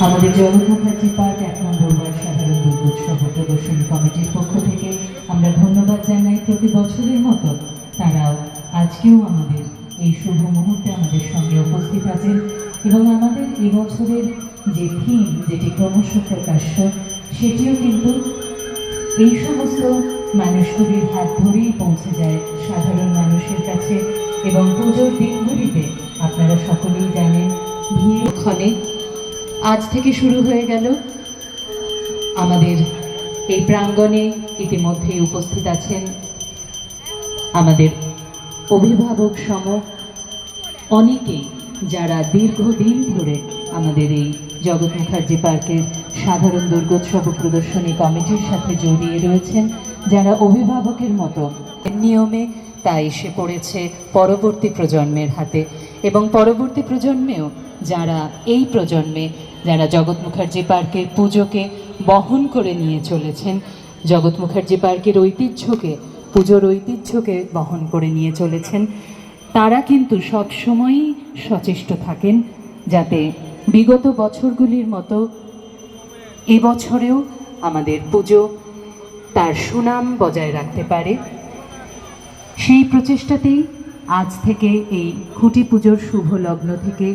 আমাদের জগৎ মুখার্জি পার্ক 1 নম্বর ওয়ার্ড সাধারণ দুর্গোৎসব প্রদর্শনী কমিটির পক্ষ থেকে আমরা ধন্যবাদ জানাই। প্রতি বছরের মতো তারাও আজকেও আমাদের এই শুভ মুহূর্তে আমাদের সঙ্গে উপস্থিত আছেন এবং আমাদের এবছরের যে থিম, যেটি ক্রমশ প্রকাশ্য, সেটিও কিন্তু এই সমস্ত মানুষগুলির হাত ধরেই পৌঁছে যায় সাধারণ মানুষের কাছে। এবং পুজোর দিনগুলিতে আপনারা সকলেই জানেন ভিড় ক্ষণে আজ থেকে শুরু হয়ে গেল। আমাদের এই প্রাঙ্গণে ইতিমধ্যেই উপস্থিত আছেন আমাদের অভিভাবক সম অনেকেই, যারা দীর্ঘদিন ধরে আমাদের এই জগৎ মুখার্জি পার্কের সাধারণ দুর্গোৎসব প্রদর্শনী কমিটির সাথে জড়িয়ে রয়েছেন, যারা অভিভাবকের মতো নিয়মে তা এসে পড়েছে পরবর্তী প্রজন্মের হাতে। এবং পরবর্তী প্রজন্মেও যারা এই প্রজন্মে যারা জগৎ মুখার্জি পার্কের পুজোকে বহন করে নিয়ে চলেছেন, জগৎ মুখার্জি পার্কের ঐতিহ্যকে, পুজোর ঐতিহ্যকে বহন করে নিয়ে চলেছেন, তারা কিন্তু সবসময়ই সচেষ্ট থাকেন যাতে বিগত বছরগুলির মতো এবছরেও আমাদের পুজো তার সুনাম বজায় রাখতে পারে। সেই প্রচেষ্টাতেই আজ থেকে এই খুঁটি পুজোর শুভ লগ্ন থেকে